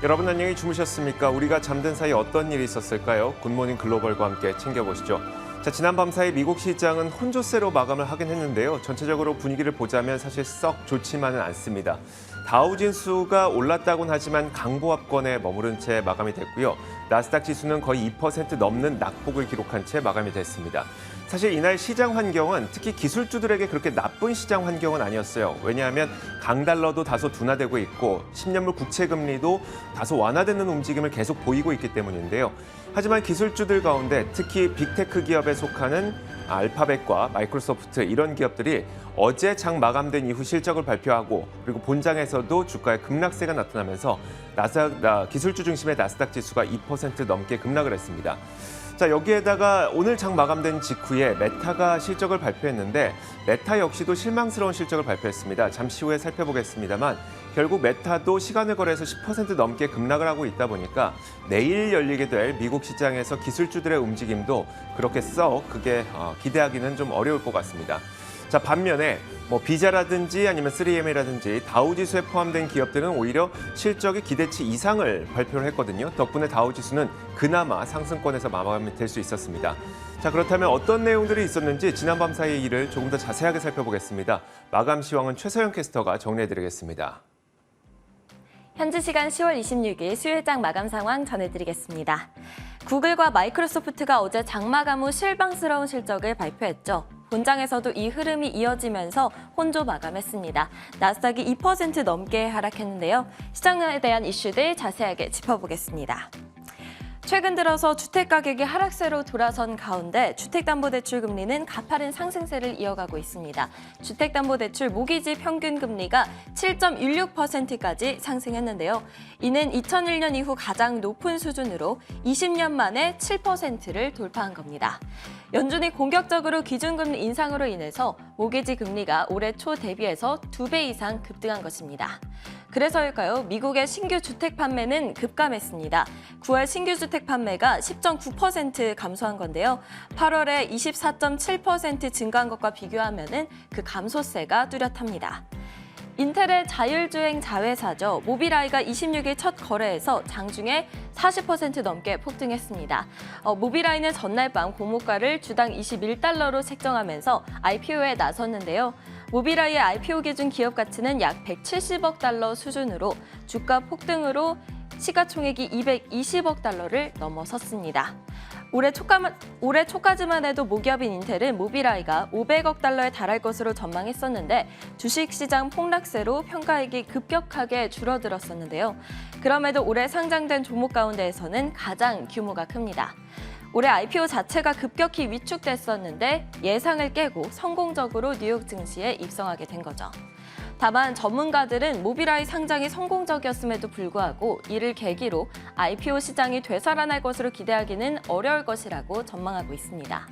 여러분 안녕히 주무셨습니까? 우리가 잠든 사이 어떤 일이 있었을까요? 굿모닝 글로벌과 함께 챙겨보시죠. 자, 지난 밤 사이 미국 시장은 혼조세로 마감을 하긴 했는데요. 전체적으로 분위기를 보자면 사실 썩 좋지만은 않습니다. 다우지수가 올랐다고는 하지만 강보합권에 머무른 채 마감이 됐고요. 나스닥 지수는 거의 2% 넘는 낙폭을 기록한 채 마감이 됐습니다. 사실 이날 시장 환경은 특히 기술주들에게 그렇게 나쁜 시장 환경은 아니었어요. 왜냐하면 강달러도 다소 둔화되고 있고 10년물 국채 금리도 다소 완화되는 움직임을 계속 보이고 있기 때문인데요. 하지만 기술주들 가운데 특히 빅테크 기업에 속하는 알파벳과 마이크로소프트 이런 기업들이 어제 장 마감된 이후 실적을 발표하고 그리고 본장에서도 주가의 급락세가 나타나면서 기술주 중심의 나스닥 지수가 2% 넘게 급락을 했습니다. 자, 여기에다가 오늘 장 마감된 직후에 메타가 실적을 발표했는데 메타 역시도 실망스러운 실적을 발표했습니다. 잠시 후에 살펴보겠습니다만 결국 메타도 시간을 거래해서 10% 넘게 급락을 하고 있다 보니까 내일 열리게 될 미국 시장에서 기술주들의 움직임도 그렇게 크게 기대하기는 좀 어려울 것 같습니다. 자, 반면에 비자라든지 아니면 3M이라든지 다우지수에 포함된 기업들은 오히려 실적이 기대치 이상을 발표를 했거든요. 덕분에 다우지수는 그나마 상승권에서 마감이 될 수 있었습니다. 자, 그렇다면 어떤 내용들이 있었는지 지난밤 사이의 일을 조금 더 자세하게 살펴보겠습니다. 마감 시황은 최서영 캐스터가 정리해드리겠습니다. 현지 시간 10월 26일 수요일장 마감 상황 전해드리겠습니다. 구글과 마이크로소프트가 어제 장마감 후 실망스러운 실적을 발표했죠. 본장에서도 이 흐름이 이어지면서 혼조 마감했습니다. 나스닥이 2% 넘게 하락했는데요. 시장에 대한 이슈들 자세하게 짚어보겠습니다. 최근 들어서 주택가격이 하락세로 돌아선 가운데 주택담보대출 금리는 가파른 상승세를 이어가고 있습니다. 주택담보대출 모기지 평균 금리가 7.16%까지 상승했는데요. 이는 2001년 이후 가장 높은 수준으로 20년 만에 7%를 돌파한 겁니다. 연준이 공격적으로 기준금리 인상으로 인해서 모기지 금리가 올해 초 대비해서 2배 이상 급등한 것입니다. 그래서일까요? 미국의 신규 주택 판매는 급감했습니다. 9월 신규 주택 판매가 10.9% 감소한 건데요. 8월에 24.7% 증가한 것과 비교하면 그 감소세가 뚜렷합니다. 인텔의 자율주행 자회사죠. 모빌아이가 26일 첫 거래에서 장중에 40% 넘게 폭등했습니다. 모빌아이는 전날 밤 공모가를 주당 21달러로 책정하면서 IPO에 나섰는데요. 모빌아이의 IPO 기준 기업 가치는 약 170억 달러 수준으로 주가 폭등으로 시가총액이 220억 달러를 넘어섰습니다. 올해 초까지만 해도 모기업인 인텔은 모빌아이가 500억 달러에 달할 것으로 전망했었는데 주식시장 폭락세로 평가액이 급격하게 줄어들었었는데요. 그럼에도 올해 상장된 종목 가운데에서는 가장 규모가 큽니다. 올해 IPO 자체가 급격히 위축됐었는데 예상을 깨고 성공적으로 뉴욕 증시에 입성하게 된 거죠. 다만 전문가들은 모빌아이 상장이 성공적이었음에도 불구하고 이를 계기로 IPO 시장이 되살아날 것으로 기대하기는 어려울 것이라고 전망하고 있습니다.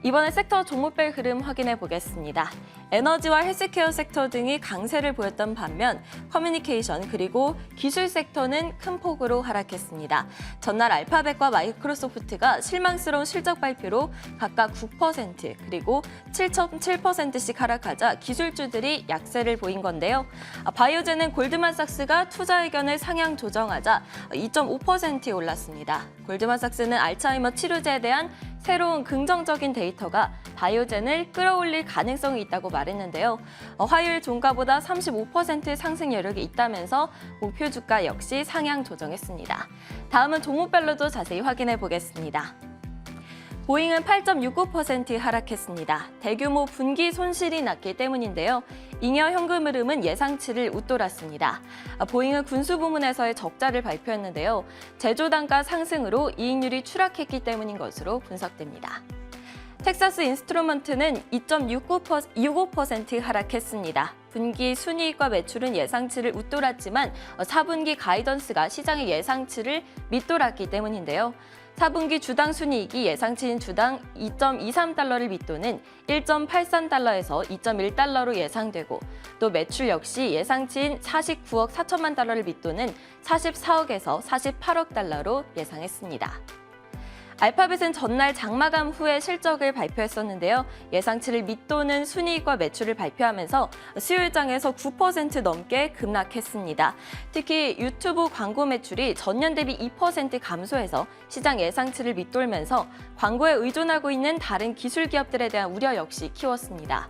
이번에 섹터 종목별 흐름 확인해 보겠습니다. 에너지와 헬스케어 섹터 등이 강세를 보였던 반면 커뮤니케이션 그리고 기술 섹터는 큰 폭으로 하락했습니다. 전날 알파벳과 마이크로소프트가 실망스러운 실적 발표로 각각 9% 그리고 7.7%씩 하락하자 기술주들이 약세를 보인 건데요. 바이오젠은 골드만삭스가 투자 의견을 상향 조정하자 2.5% 올랐습니다. 골드만삭스는 알츠하이머 치료제에 대한 새로운 긍정적인 데이터가 바이오젠을 끌어올릴 가능성이 있다고 말했는데요. 화요일 종가보다 35% 상승 여력이 있다면서 목표 주가 역시 상향 조정했습니다. 다음은 종목별로도 자세히 확인해 보겠습니다. 보잉은 8.69% 하락했습니다. 대규모 분기 손실이 났기 때문인데요. 잉여 현금 흐름은 예상치를 웃돌았습니다. 보잉은 군수 부문에서의 적자를 발표했는데요. 제조 단가 상승으로 이익률이 추락했기 때문인 것으로 분석됩니다. 텍사스 인스트루먼트는 2.65% 하락했습니다. 분기 순이익과 매출은 예상치를 웃돌았지만 4분기 가이던스가 시장의 예상치를 밑돌았기 때문인데요. 4분기 주당 순이익이 예상치인 주당 2.23달러를 밑도는 1.83달러에서 2.1달러로 예상되고 또 매출 역시 예상치인 49억 4천만 달러를 밑도는 44억에서 48억 달러로 예상했습니다. 알파벳은 전날 장마감 후에 실적을 발표했었는데요. 예상치를 밑도는 순이익과 매출을 발표하면서 수요일장에서 9% 넘게 급락했습니다. 특히 유튜브 광고 매출이 전년 대비 2% 감소해서 시장 예상치를 밑돌면서 광고에 의존하고 있는 다른 기술 기업들에 대한 우려 역시 키웠습니다.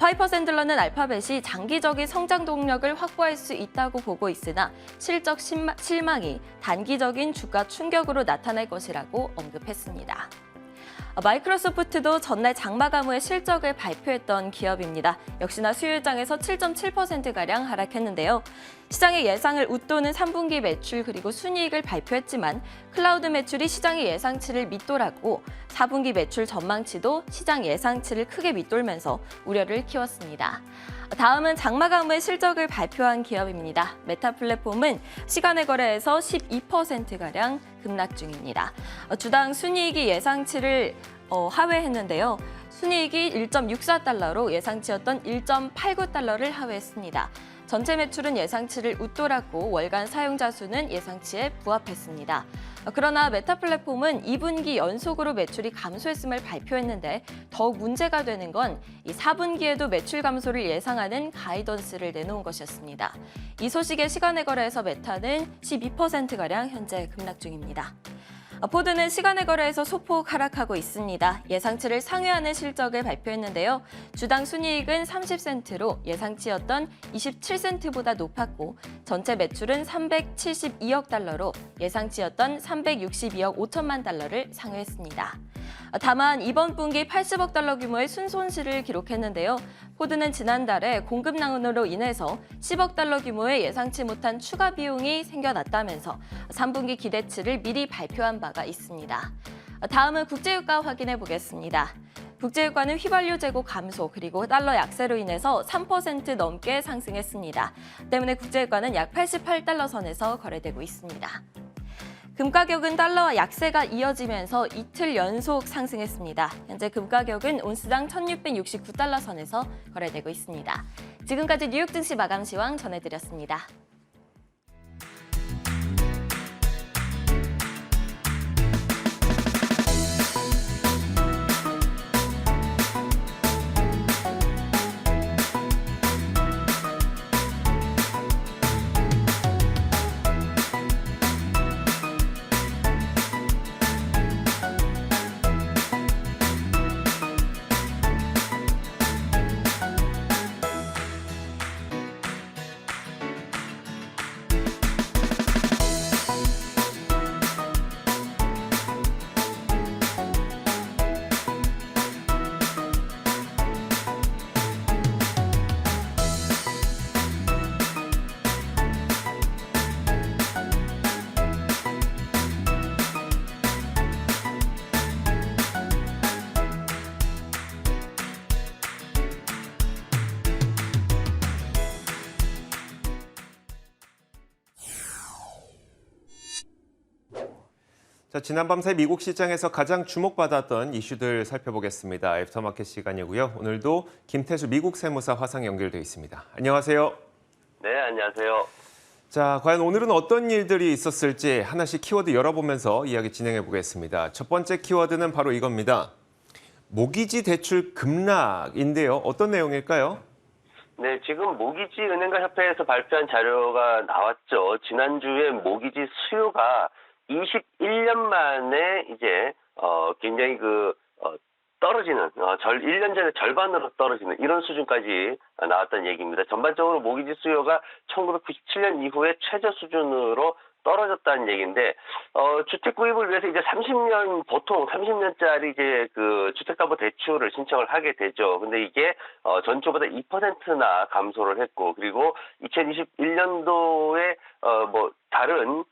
파이퍼 샌들러는 알파벳이 장기적인 성장 동력을 확보할 수 있다고 보고 있으나 실적 실망이 단기적인 주가 충격으로 나타날 것이라고 언급했습니다. 마이크로소프트도 전날 장마감 후에 실적을 발표했던 기업입니다. 역시나 수요일장에서 7.7%가량 하락했는데요. 시장의 예상을 웃도는 3분기 매출 그리고 순이익을 발표했지만 클라우드 매출이 시장의 예상치를 밑돌았고 4분기 매출 전망치도 시장 예상치를 크게 밑돌면서 우려를 키웠습니다. 다음은 장마감 후에 실적을 발표한 기업입니다. 메타 플랫폼은 시간의 거래에서 12%가량 급락 중입니다. 주당 순이익이 예상치를 하회했는데요. 순이익이 1.64달러로 예상치였던 1.89달러를 하회했습니다. 전체 매출은 예상치를 웃돌았고 월간 사용자 수는 예상치에 부합했습니다. 그러나 메타 플랫폼은 2분기 연속으로 매출이 감소했음을 발표했는데 더욱 문제가 되는 건 이 4분기에도 매출 감소를 예상하는 가이던스를 내놓은 것이었습니다. 이 소식에 시간의 거래에서 메타는 12%가량 현재 급락 중입니다. 포드는 시간의 거래에서 소폭 하락하고 있습니다. 예상치를 상회하는 실적을 발표했는데요. 주당 순이익은 30센트로 예상치였던 27센트보다 높았고 전체 매출은 372억 달러로 예상치였던 362억 5천만 달러를 상회했습니다. 다만 이번 분기 80억 달러 규모의 순손실을 기록했는데요. 포드는 지난달에 공급난으로 인해서 10억 달러 규모의 예상치 못한 추가 비용이 생겨났다면서 3분기 기대치를 미리 발표한 바가 있습니다. 다음은 국제유가 확인해 보겠습니다. 국제유가는 휘발유 재고 감소 그리고 달러 약세로 인해서 3% 넘게 상승했습니다. 때문에 국제유가는 약 88달러 선에서 거래되고 있습니다. 금 가격은 달러와 약세가 이어지면서 이틀 연속 상승했습니다. 현재 금 가격은 온스당 1669달러 선에서 거래되고 있습니다. 지금까지 뉴욕 증시 마감 시황 전해드렸습니다. 자, 지난 밤 사이 미국 시장에서 가장 주목받았던 이슈들 살펴보겠습니다. 애프터마켓 시간이고요. 오늘도 김태수 미국 세무사 화상 연결돼 있습니다. 안녕하세요. 네, 안녕하세요. 자, 과연 오늘은 어떤 일들이 있었을지 하나씩 키워드 열어보면서 이야기 진행해 보겠습니다. 첫 번째 키워드는 바로 이겁니다. 모기지 대출 급락인데요. 어떤 내용일까요? 네, 지금 모기지 은행가 협회에서 발표한 자료가 나왔죠. 지난주에 모기지 수요가 21년 만에 이제 굉장히 떨어지는 1년 전에 절반으로 떨어지는 이런 수준까지 나왔던 얘기입니다. 전반적으로 모기지 수요가 1997년 이후에 최저 수준으로 떨어졌다는 얘기인데, 주택 구입을 위해서 이제 보통 30년짜리 이제 주택담보대출을 신청을 하게 되죠. 근데 이게, 전초보다 2%나 감소를 했고, 그리고 2021년도에, 다른,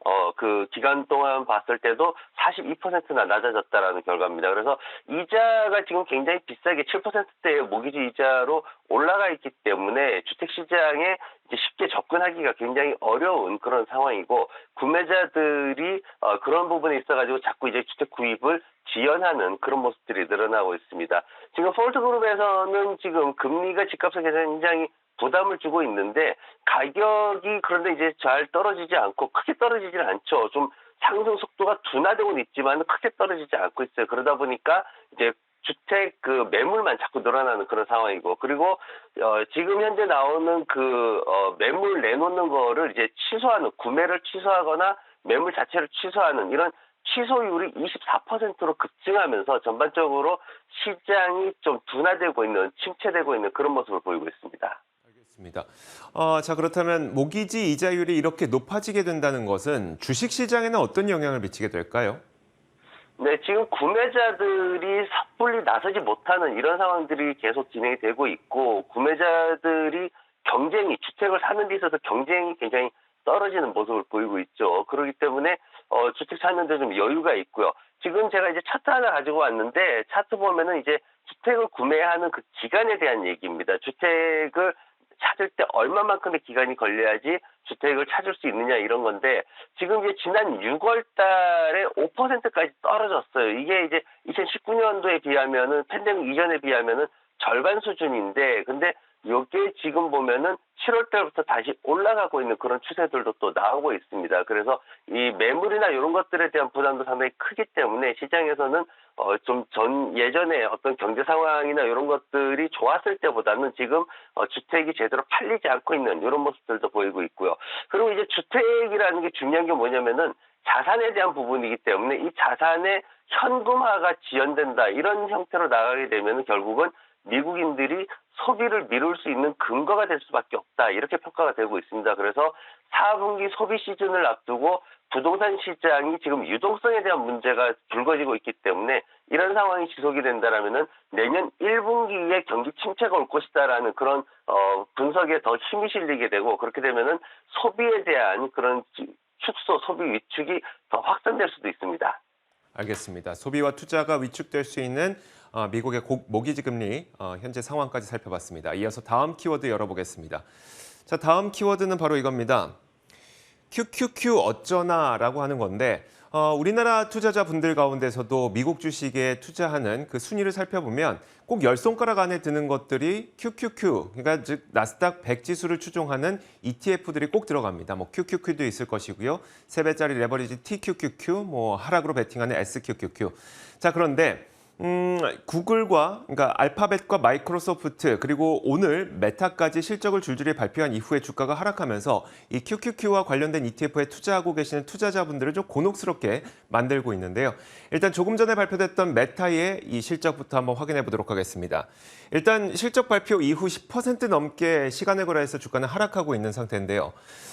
기간 동안 봤을 때도 42%나 낮아졌다라는 결과입니다. 그래서 이자가 지금 굉장히 비싸게 7%대의 모기지 이자로 올라가 있기 때문에 주택시장에 이제 쉽게 접근하기가 굉장히 어려운 그런 상황이고, 구매자들이 그런 부분에 있어가지고 자꾸 이제 주택 구입을 지연하는 그런 모습들이 늘어나고 있습니다. 지금 폴트그룹에서는 지금 금리가 집값에 굉장히 부담을 주고 있는데 가격이 그런데 이제 잘 떨어지지 않고 크게 떨어지질 않죠. 좀 상승 속도가 둔화되고는 있지만 크게 떨어지지 않고 있어요. 그러다 보니까 이제 주택 그 매물만 자꾸 늘어나는 그런 상황이고, 그리고 지금 현재 나오는 매물 내놓는 거를 이제 취소하는, 구매를 취소하거나 매물 자체를 취소하는 이런 취소율이 24%로 급증하면서 전반적으로 시장이 좀 둔화되고 있는, 침체되고 있는 그런 모습을 보이고 있습니다. 알겠습니다. 자, 그렇다면 모기지 이자율이 이렇게 높아지게 된다는 것은 주식 시장에는 어떤 영향을 미치게 될까요? 네, 지금 구매자들이 섣불리 나서지 못하는 이런 상황들이 계속 진행이 되고 있고, 구매자들이 주택을 사는 데 있어서 경쟁이 굉장히 떨어지는 모습을 보이고 있죠. 그렇기 때문에 주택 사는데 좀 여유가 있고요. 지금 제가 이제 차트 하나 가지고 왔는데, 차트 보면은 이제 주택을 구매하는 그 기간에 대한 얘기입니다. 주택을 찾을 때 얼마만큼의 기간이 걸려야지 주택을 찾을 수 있느냐 이런 건데, 지금 이제 지난 6월 달에 5%까지 떨어졌어요. 이게 이제 2019년도에 비하면은, 팬데믹 이전에 비하면은 절반 수준인데, 근데 이게 지금 보면은 7월 달부터 다시 올라가고 있는 그런 추세들도 또 나오고 있습니다. 그래서 이 매물이나 이런 것들에 대한 부담도 상당히 크기 때문에 시장에서는 예전에 어떤 경제 상황이나 이런 것들이 좋았을 때보다는 지금 주택이 제대로 팔리지 않고 있는 이런 모습들도 보이고 있고요. 그리고 이제 주택이라는 게 중요한 게 뭐냐면은 자산에 대한 부분이기 때문에 이 자산의 현금화가 지연된다, 이런 형태로 나가게 되면 결국은 미국인들이 소비를 미룰 수 있는 근거가 될 수밖에 없다, 이렇게 평가가 되고 있습니다. 그래서 4분기 소비 시즌을 앞두고 부동산 시장이 지금 유동성에 대한 문제가 불거지고 있기 때문에 이런 상황이 지속이 된다라면은 내년 1분기에 경기 침체가 올 것이다라는 그런 분석에 더 힘이 실리게 되고, 그렇게 되면은 소비에 대한 그런 축소, 소비 위축이 더 확산될 수도 있습니다. 알겠습니다. 소비와 투자가 위축될 수 있는 미국의 모기지 금리 현재 상황까지 살펴봤습니다. 이어서 다음 키워드 열어보겠습니다. 자, 다음 키워드는 바로 이겁니다. QQQ 어쩌나라고 하는 건데, 우리나라 투자자분들 가운데서도 미국 주식에 투자하는 그 순위를 살펴보면 꼭 10손가락 안에 드는 것들이 QQQ, 그러니까 즉 나스닥 100 지수를 추종하는 ETF들이 꼭 들어갑니다. 뭐 QQQ도 있을 것이고요. 3배짜리 레버리지 TQQQ, 뭐 하락으로 베팅하는 SQQQ. 자, 그런데 구글과, 그러니까 알파벳과 마이크로소프트, 그리고 오늘 메타까지 실적을 줄줄이 발표한 이후에 주가가 하락하면서 이 QQQ와 관련된 ETF에 투자하고 계시는 투자자분들을 좀 곤혹스럽게 만들고 있는데요. 일단 조금 전에 발표됐던 메타의 이 실적부터 한번 확인해 보도록 하겠습니다. 일단 실적 발표 이후 10% 넘게 시간을 걸어서 주가는 하락하고 있는 상태인데요.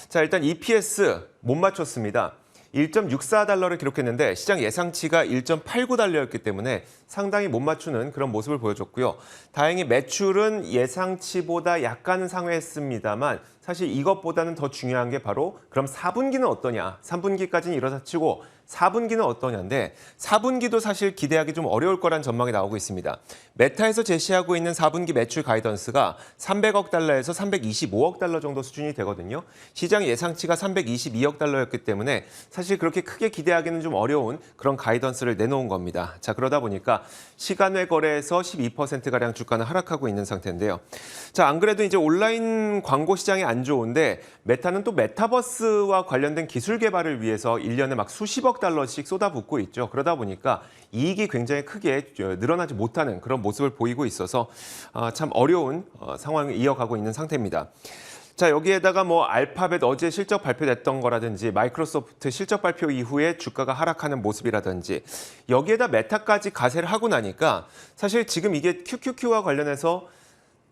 자, 일단 EPS 못 맞췄습니다. 1.64달러를 기록했는데 시장 예상치가 1.89달러였기 때문에 상당히 못 맞추는 그런 모습을 보여줬고요. 다행히 매출은 예상치보다 약간은 상회했습니다만 사실 이것보다는 더 중요한 게 바로 그럼 4분기는 어떠냐, 3분기까지는 이렇다 치고 4분기는 어떠냐인데 4분기도 사실 기대하기 좀 어려울 거란 전망이 나오고 있습니다. 메타에서 제시하고 있는 4분기 매출 가이던스가 300억 달러에서 325억 달러 정도 수준이 되거든요. 시장 예상치가 322억 달러였기 때문에 사실 그렇게 크게 기대하기는 좀 어려운 그런 가이던스를 내놓은 겁니다. 자, 그러다 보니까 시간외 거래에서 12%가량 주가는 하락하고 있는 상태인데요. 자, 안 그래도 이제 온라인 광고 시장이 안 좋은데 메타는 또 메타버스와 관련된 기술 개발을 위해서 1년에 막 수십억 달러씩 쏟아붓고 있죠. 그러다 보니까 이익이 굉장히 크게 늘어나지 못하는 그런 모습을 보이고 있어서 참 어려운 상황을 이어가고 있는 상태입니다. 자, 여기에다가 뭐 알파벳 어제 실적 발표됐던 거라든지 마이크로소프트 실적 발표 이후에 주가가 하락하는 모습이라든지 여기에다 메타까지 가세를 하고 나니까 사실 지금 이게 QQQ와 관련해서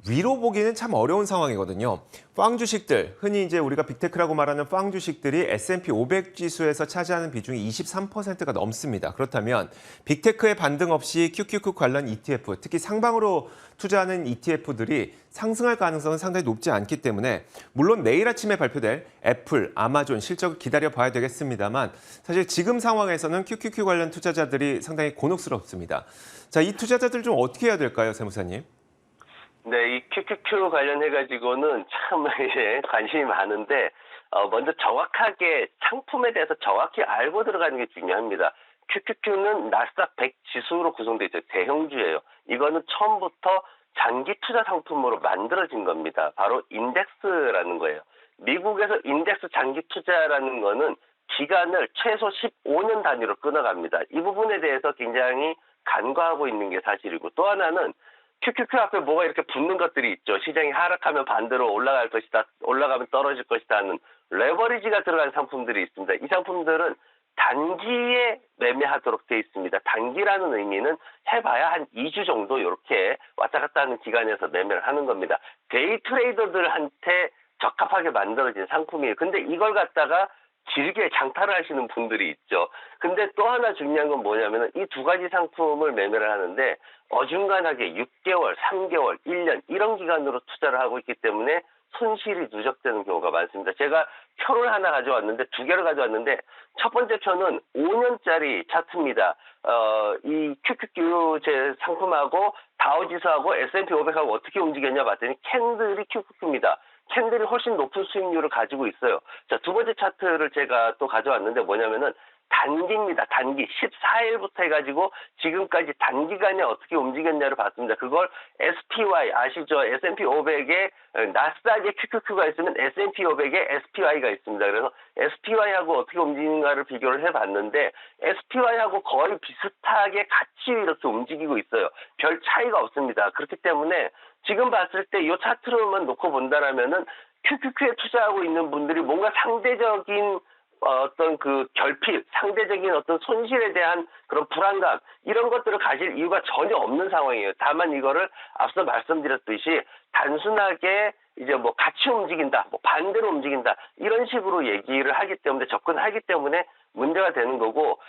위로 보기는 참 어려운 상황이거든요. 팡 주식들, 흔히 이제 우리가 빅테크라고 말하는 팡 주식들이 S&P 500 지수에서 차지하는 비중이 23%가 넘습니다. 그렇다면 빅테크의 반등 없이 QQQ 관련 ETF, 특히 상방으로 투자하는 ETF들이 상승할 가능성은 상당히 높지 않기 때문에 물론 내일 아침에 발표될 애플, 아마존 실적을 기다려봐야 되겠습니다만 사실 지금 상황에서는 QQQ 관련 투자자들이 상당히 곤혹스럽습니다. 자, 이 투자자들 좀 어떻게 해야 될까요, 세무사님? 네, 이 QQQ 관련해가지고는 참 이제 관심이 많은데, 먼저 정확하게 상품에 대해서 정확히 알고 들어가는 게 중요합니다. QQQ는 나스닥 100 지수로 구성되어 있어요. 대형주예요. 이거는 처음부터 장기 투자 상품으로 만들어진 겁니다. 바로 인덱스라는 거예요. 미국에서 인덱스 장기 투자라는 거는 기간을 최소 15년 단위로 끊어갑니다. 이 부분에 대해서 굉장히 간과하고 있는 게 사실이고, 또 하나는 QQQ 앞에 뭐가 이렇게 붙는 것들이 있죠. 시장이 하락하면 반대로 올라갈 것이다, 올라가면 떨어질 것이다 하는 레버리지가 들어간 상품들이 있습니다. 이 상품들은 단기에 매매하도록 되어 있습니다. 단기라는 의미는 해봐야 한 2주 정도 이렇게 왔다 갔다 하는 기간에서 매매를 하는 겁니다. 데이 트레이더들한테 적합하게 만들어진 상품이에요. 근데 이걸 갖다가 길게 장타를 하시는 분들이 있죠. 근데 또 하나 중요한 건 뭐냐면은 이 두 가지 상품을 매매를 하는데 어중간하게 6개월, 3개월, 1년 이런 기간으로 투자를 하고 있기 때문에 손실이 누적되는 경우가 많습니다. 제가 표를 하나 가져왔는데, 두 개를 가져왔는데, 첫 번째 표는 5년짜리 차트입니다. 이 QQQ 제 상품하고 다우지수하고 S&P 500하고 어떻게 움직였냐 봤더니 캔들이 QQQ입니다. 캔들이 훨씬 높은 수익률을 가지고 있어요. 자, 두 번째 차트를 제가 또 가져왔는데 뭐냐면은 단기입니다. 단기 14일부터 해가지고 지금까지 단기간에 어떻게 움직였냐를 봤습니다. 그걸 SPY 아시죠? S&P 500에 나스닥에 QQQ가 있으면 S&P 500에 SPY가 있습니다. 그래서 SPY하고 어떻게 움직이는가를 비교를 해봤는데 SPY하고 거의 비슷하게 같이 이렇게 움직이고 있어요. 별 차이가 없습니다. 그렇기 때문에 지금 봤을 때 이 차트로만 놓고 본다라면은 QQQ에 투자하고 있는 분들이 뭔가 상대적인 어떤 그 결핍, 상대적인 어떤 손실에 대한 그런 불안감, 이런 것들을 가질 이유가 전혀 없는 상황이에요. 다만 이거를 앞서 말씀드렸듯이 단순하게 이제 뭐 같이 움직인다, 뭐 반대로 움직인다, 이런 식으로 얘기를 하기 때문에, 접근하기 때문에 문제가 되는 거고,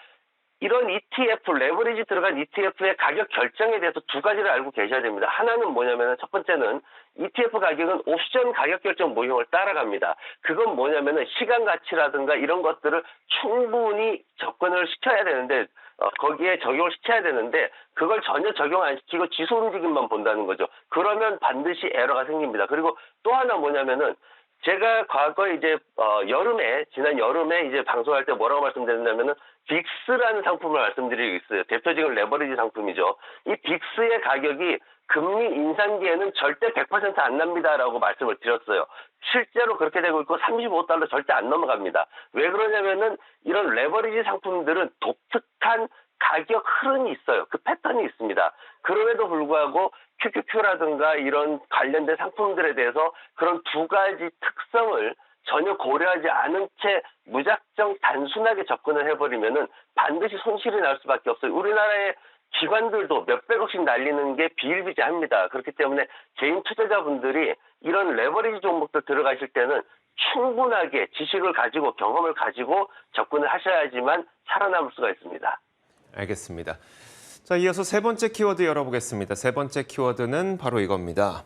이런 ETF, 레버리지 들어간 ETF의 가격 결정에 대해서 두 가지를 알고 계셔야 됩니다. 하나는 뭐냐면, 첫 번째는 ETF 가격은 옵션 가격 결정 모형을 따라갑니다. 그건 뭐냐면은 시간 가치라든가 이런 것들을 충분히 접근을 시켜야 되는데, 거기에 적용을 시켜야 되는데, 그걸 전혀 적용 안 시키고 지수 움직임만 본다는 거죠. 그러면 반드시 에러가 생깁니다. 그리고 또 하나 뭐냐면은, 제가 과거에 이제 지난 여름에 이제 방송할 때 뭐라고 말씀드렸냐면은 빅스라는 상품을 말씀드리고 있어요. 대표적인 레버리지 상품이죠. 이 빅스의 가격이 금리 인상기에는 절대 100%안 납니다라고 말씀을 드렸어요. 실제로 그렇게 되고 있고 $35 절대 안 넘어갑니다. 왜 그러냐면은 이런 레버리지 상품들은 독특한 가격 흐름이 있어요. 그 패턴이 있습니다. 그럼에도 불구하고 QQQ라든가 이런 관련된 상품들에 대해서 그런 두 가지 특성을 전혀 고려하지 않은 채 무작정 단순하게 접근을 해버리면은 반드시 손실이 날 수밖에 없어요. 우리나라의 기관들도 몇백억씩 날리는 게 비일비재합니다. 그렇기 때문에 개인 투자자분들이 이런 레버리지 종목들 들어가실 때는 충분하게 지식을 가지고 경험을 가지고 접근을 하셔야지만 살아남을 수가 있습니다. 알겠습니다. 자, 이어서 세 번째 키워드 열어보겠습니다. 세 번째 키워드는 바로 이겁니다.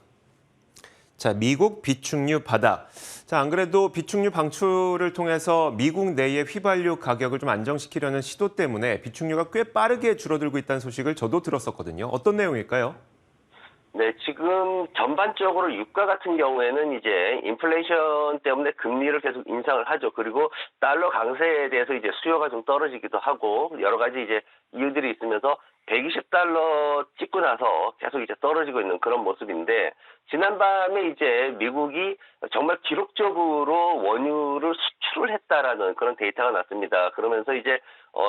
자, 미국 비축류 바닥. 자, 안 그래도 비축류 방출을 통해서 미국 내의 휘발유 가격을 좀 안정시키려는 시도 때문에 비축류가 꽤 빠르게 줄어들고 있다는 소식을 저도 들었었거든요. 어떤 내용일까요? 네, 지금 전반적으로 유가 같은 경우에는 이제 인플레이션 때문에 금리를 계속 인상을 하죠. 그리고 달러 강세에 대해서 이제 수요가 좀 떨어지기도 하고 여러 가지 이제 이유들이 있으면서 $120 찍고 나서 계속 이제 떨어지고 있는 그런 모습인데, 지난밤에 이제 미국이 정말 기록적으로 원유를 수출을 했다라는 그런 데이터가 났습니다. 그러면서 이제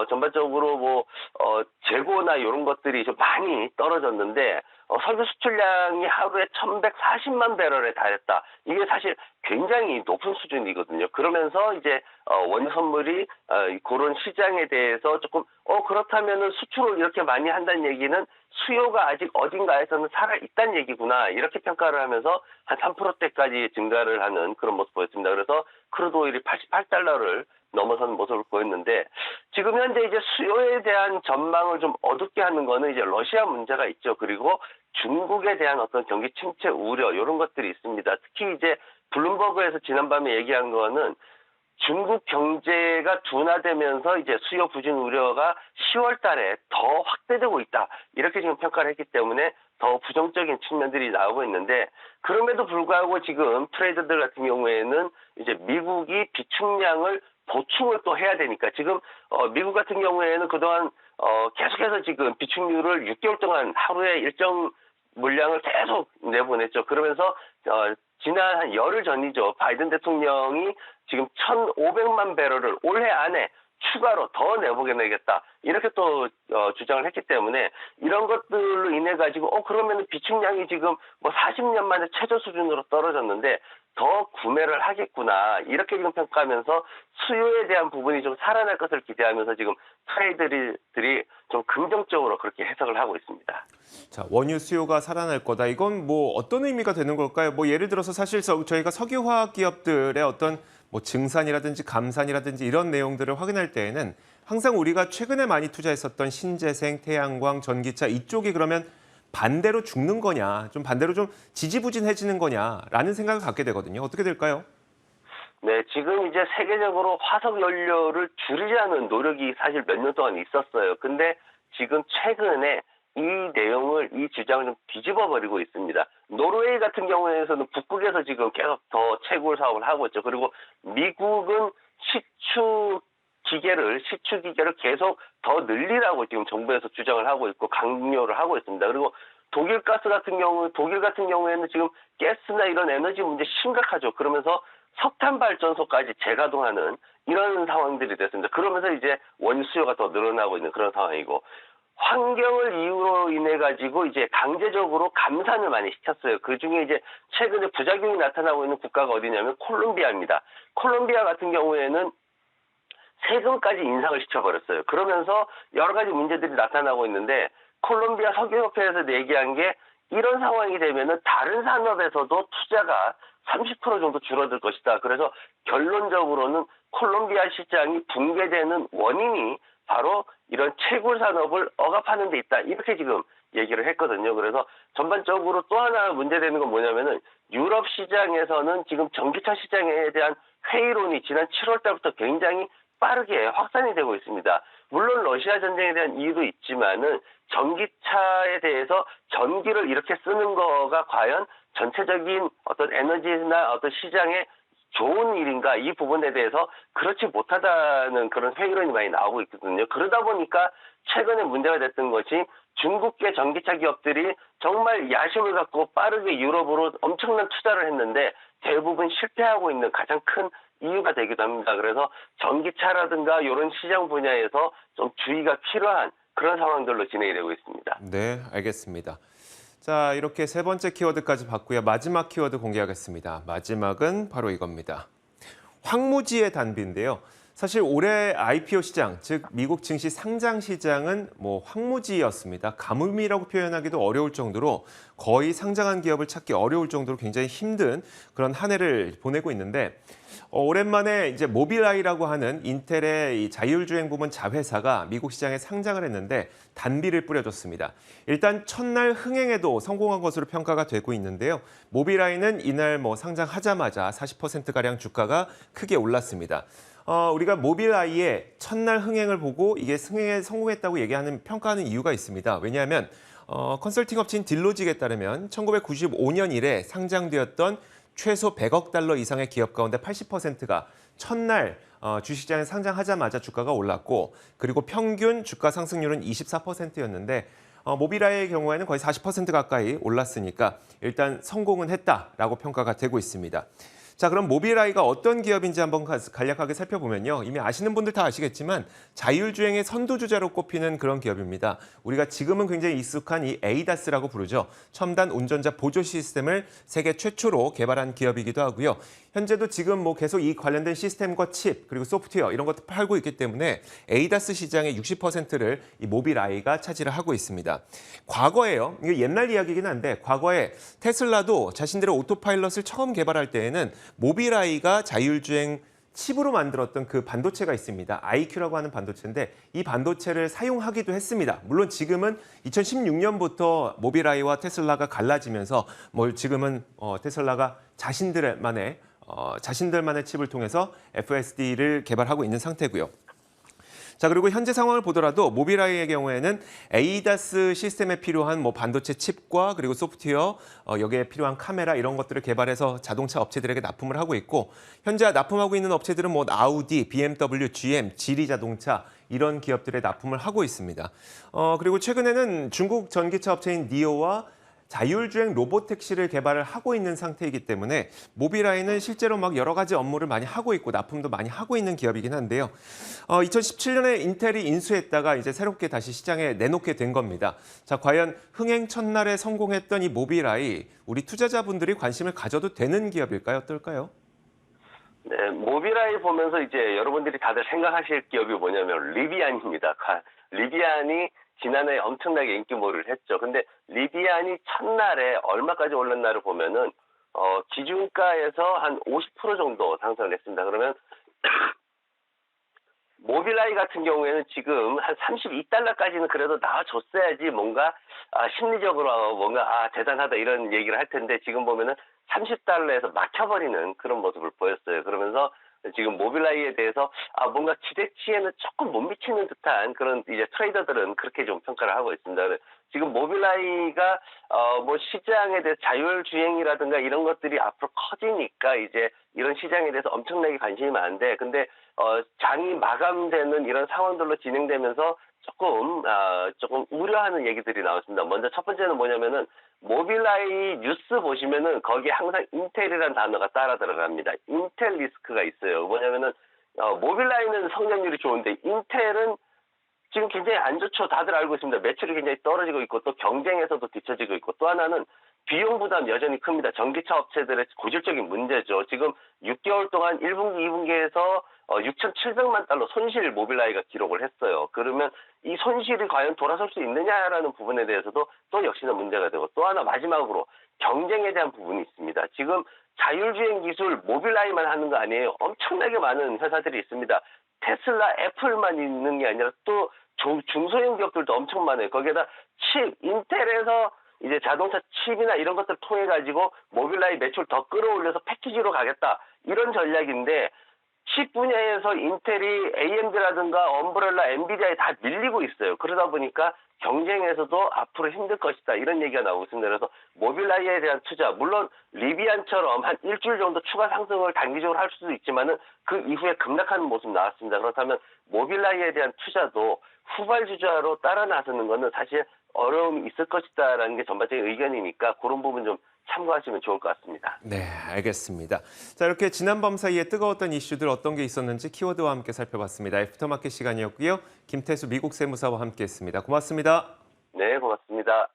전반적으로 재고나 이런 것들이 좀 많이 떨어졌는데, 석유 수출량이 하루에 1,140만 배럴에 달했다. 이게 사실 굉장히 높은 수준이거든요. 그러면서 이제 원유 선물이 그런 시장에 대해서 조금 그렇다면은 수출을 이렇게 많이 한다는 얘기는 수요가 아직 어딘가에서는 살아있다는 얘기구나, 이렇게 평가를 하면서 한 3%대까지 증가를 하는 그런 모습 보였습니다. 그래서 크루드 오일이 $88를 넘어선 모습을 보였는데, 지금 현재 이제 수요에 대한 전망을 좀 어둡게 하는 거는 이제 러시아 문제가 있죠. 그리고 중국에 대한 어떤 경기 침체 우려, 이런 것들이 있습니다. 특히 이제 블룸버그에서 지난밤에 얘기한 거는 중국 경제가 둔화되면서 이제 수요 부진 우려가 10월 달에 더 확대되고 있다, 이렇게 지금 평가를 했기 때문에 더 부정적인 측면들이 나오고 있는데, 그럼에도 불구하고 지금 트레이더들 같은 경우에는 이제 미국이 비축량을 보충을 또 해야 되니까, 지금 미국 같은 경우에는 그동안 계속해서 지금 비축률을 6개월 동안 하루에 일정 물량을 계속 내보냈죠. 그러면서 지난 한 열흘 전이죠. 바이든 대통령이 지금 1,500만 배럴을 올해 안에 추가로 더 내보내겠다. 이렇게 또 주장을 했기 때문에 이런 것들로 인해 가지고 그러면 비축량이 지금 뭐 40년 만에 최저 수준으로 떨어졌는데 더 구매를 하겠구나. 이렇게 지금 평가하면서 수요에 대한 부분이 좀 살아날 것을 기대하면서 지금 트레이더들이 좀 긍정적으로 그렇게 해석을 하고 있습니다. 자, 원유 수요가 살아날 거다. 이건 뭐 어떤 의미가 되는 걸까요? 뭐 예를 들어서 사실 저희가 석유화학 기업들의 어떤 뭐 증산이라든지 감산이라든지 이런 내용들을 확인할 때에는 항상 우리가 최근에 많이 투자했었던 신재생, 태양광, 전기차 이쪽이 그러면 반대로 죽는 거냐, 좀 반대로 좀 지지부진해지는 거냐라는 생각을 갖게 되거든요. 어떻게 될까요? 네, 지금 이제 세계적으로 화석 연료를 줄이자는 노력이 사실 몇 년 동안 있었어요. 근데 지금 최근에 이 내용을, 이 주장을 좀 뒤집어 버리고 있습니다. 노르웨이 같은 경우에는 북극에서 지금 계속 더 채굴 사업을 하고 있죠. 그리고 미국은 시추 기계를 계속 더 늘리라고 지금 정부에서 주장을 하고 있고 강요를 하고 있습니다. 그리고 독일 같은 경우에는 지금 가스나 이런 에너지 문제 심각하죠. 그러면서 석탄 발전소까지 재가동하는 이런 상황들이 됐습니다. 그러면서 이제 원유 수요가 더 늘어나고 있는 그런 상황이고, 환경을 이유로 인해 가지고 이제 강제적으로 감산을 많이 시켰어요. 그 중에 이제 최근에 부작용이 나타나고 있는 국가가 어디냐면 콜롬비아입니다. 콜롬비아 같은 경우에는 세금까지 인상을 시켜버렸어요. 그러면서 여러 가지 문제들이 나타나고 있는데, 콜롬비아 석유협회에서 얘기한 게 이런 상황이 되면은 다른 산업에서도 투자가 30% 정도 줄어들 것이다. 그래서 결론적으로는 콜롬비아 시장이 붕괴되는 원인이 바로 이런 채굴 산업을 억압하는 데 있다. 이렇게 지금 얘기를 했거든요. 그래서 전반적으로 또 하나 문제되는 건 뭐냐면은 유럽 시장에서는 지금 전기차 시장에 대한 회의론이 지난 7월 달부터 굉장히 빠르게 확산이 되고 있습니다. 물론 러시아 전쟁에 대한 이유도 있지만은 전기차에 대해서 전기를 이렇게 쓰는 거가 과연 전체적인 어떤 에너지나 어떤 시장에 좋은 일인가, 이 부분에 대해서 그렇지 못하다는 그런 회의론이 많이 나오고 있거든요. 그러다 보니까 최근에 문제가 됐던 것이 중국계 전기차 기업들이 정말 야심을 갖고 빠르게 유럽으로 엄청난 투자를 했는데 대부분 실패하고 있는 가장 큰 이유가 되기도 합니다. 그래서 전기차라든가 이런 시장 분야에서 좀 주의가 필요한 그런 상황들로 진행이 되고 있습니다. 네, 알겠습니다. 자, 이렇게 세 번째 키워드까지 봤고요. 마지막 키워드 공개하겠습니다. 마지막은 바로 이겁니다. 황무지의 단비인데요. 사실 올해 IPO 시장, 즉 미국 증시 상장 시장은 뭐 황무지였습니다. 가뭄이라고 표현하기도 어려울 정도로 거의 상장한 기업을 찾기 어려울 정도로 굉장히 힘든 그런 한 해를 보내고 있는데, 오랜만에 이제 모빌아이라고 하는 인텔의 이 자율주행 부문 자회사가 미국 시장에 상장을 했는데 단비를 뿌려줬습니다. 일단 첫날 흥행에도 성공한 것으로 평가가 되고 있는데요. 모빌아이는 이날 뭐 상장하자마자 40%가량 주가가 크게 올랐습니다. 우리가 모빌아이의 첫날 흥행을 보고 이게 흥행에 성공했다고 평가하는 이유가 있습니다. 왜냐하면 컨설팅 업체인 딜로직에 따르면 1995년 이래 상장되었던 최소 100억 달러 이상의 기업 가운데 80%가 첫날 주식시장에 상장하자마자 주가가 올랐고, 그리고 평균 주가 상승률은 24%였는데 모빌아이의 경우에는 거의 40% 가까이 올랐으니까 일단 성공은 했다라고 평가가 되고 있습니다. 자, 그럼 모빌아이가 어떤 기업인지 한번 간략하게 살펴보면요. 이미 아시는 분들 다 아시겠지만 자율주행의 선두주자로 꼽히는 그런 기업입니다. 우리가 지금은 굉장히 익숙한 이 ADAS라고 부르죠. 첨단 운전자 보조 시스템을 세계 최초로 개발한 기업이기도 하고요. 현재도 지금 뭐 계속 이 관련된 시스템과 칩, 그리고 소프트웨어 이런 것도 팔고 있기 때문에 ADAS 시장의 60%를 이 모빌아이가 차지를 하고 있습니다. 과거에요. 이게 옛날 이야기긴 한데 과거에 테슬라도 자신들의 오토파일럿을 처음 개발할 때에는 모빌아이가 자율주행 칩으로 만들었던 그 반도체가 있습니다. IQ라고 하는 반도체인데 이 반도체를 사용하기도 했습니다. 물론 지금은 2016년부터 모빌아이와 테슬라가 갈라지면서 지금은 테슬라가 자신들만의 칩을 통해서 FSD를 개발하고 있는 상태고요. 자, 그리고 현재 상황을 보더라도 모빌아이의 경우에는 ADAS 시스템에 필요한 반도체 칩과 그리고 소프트웨어, 여기에 필요한 카메라 이런 것들을 개발해서 자동차 업체들에게 납품을 하고 있고, 현재 납품하고 있는 업체들은 아우디, BMW, GM, 지리 자동차 이런 기업들에 납품을 하고 있습니다. 그리고 최근에는 중국 전기차 업체인 니오와 자율주행 로봇 택시를 개발을 하고 있는 상태이기 때문에 모빌아이는 실제로 막 여러 가지 업무를 많이 하고 있고 납품도 많이 하고 있는 기업이긴 한데요. 2017년에 인텔이 인수했다가 이제 새롭게 다시 시장에 내놓게 된 겁니다. 자, 과연 흥행 첫날에 성공했던 이 모빌아이, 우리 투자자분들이 관심을 가져도 되는 기업일까요? 어떨까요? 네, 모빌아이 보면서 이제 여러분들이 다들 생각하실 기업이 뭐냐면 리비안입니다. 리비안이 지난해 엄청나게 인기몰이를 했죠. 근데 리비안이 첫날에 얼마까지 올랐나를 보면은 기준가에서 한 50% 정도 상승을 했습니다. 그러면 모빌아이 같은 경우에는 지금 한 32달러까지는 그래도 나와줬어야지 뭔가 심리적으로 뭔가 대단하다 이런 얘기를 할 텐데 지금 보면은 30달러에서 막혀버리는 그런 모습을 보였어요. 그러면서 지금 모빌아이에 대해서 뭔가 기대치에는 조금 못 미치는 듯한 그런 이제 트레이더들은 그렇게 좀 평가를 하고 있습니다. 지금 모빌아이가 뭐 시장에 대해서 자율주행이라든가 이런 것들이 앞으로 커지니까 이제 이런 시장에 대해서 엄청나게 관심이 많은데 근데 장이 마감되는 이런 상황들로 진행되면서 조금 우려하는 얘기들이 나왔습니다. 먼저 첫 번째는 뭐냐면은 모빌아이 뉴스 보시면은 거기에 항상 인텔이라는 단어가 따라 들어갑니다. 인텔 리스크가 있어요. 뭐냐면은 모빌아이는 성장률이 좋은데 인텔은 지금 굉장히 안 좋죠. 다들 알고 있습니다. 매출이 굉장히 떨어지고 있고 또 경쟁에서도 뒤처지고 있고 또 하나는 비용 부담 여전히 큽니다. 전기차 업체들의 고질적인 문제죠. 지금 6개월 동안 1분기, 2분기에서 6,700만 달러 손실 모빌아이가 기록을 했어요. 그러면 이 손실이 과연 돌아설 수 있느냐라는 부분에 대해서도 또 역시나 문제가 되고 또 하나 마지막으로 경쟁에 대한 부분이 있습니다. 지금 자율주행 기술 모빌아이만 하는 거 아니에요. 엄청나게 많은 회사들이 있습니다. 테슬라, 애플만 있는 게 아니라 또 중소형 기업들도 엄청 많아요. 거기에다 칩, 인텔에서 이제 자동차 칩이나 이런 것들 통해 가지고 모빌아이 매출 더 끌어올려서 패키지로 가겠다. 이런 전략인데 칩 분야에서 인텔이 AMD라든가 엄브렐라, 엔비디아에 다 밀리고 있어요. 그러다 보니까 경쟁에서도 앞으로 힘들 것이다. 이런 얘기가 나오고 있습니다. 그래서 모빌아이에 대한 투자, 물론 리비안처럼 한 일주일 정도 추가 상승을 단기적으로 할 수도 있지만은 그 이후에 급락하는 모습 나왔습니다. 그렇다면 모빌아이에 대한 투자도 후발주자로 따라 나서는 것은 사실 어려움이 있을 것이다라는 게 전반적인 의견이니까 그런 부분 좀 참고하시면 좋을 것 같습니다. 네, 알겠습니다. 자, 이렇게 지난 밤 사이에 뜨거웠던 이슈들 어떤 게 있었는지 키워드와 함께 살펴봤습니다. 애프터마켓 시간이었고요. 김태수 미국 세무사와 함께했습니다. 고맙습니다. 네, 고맙습니다.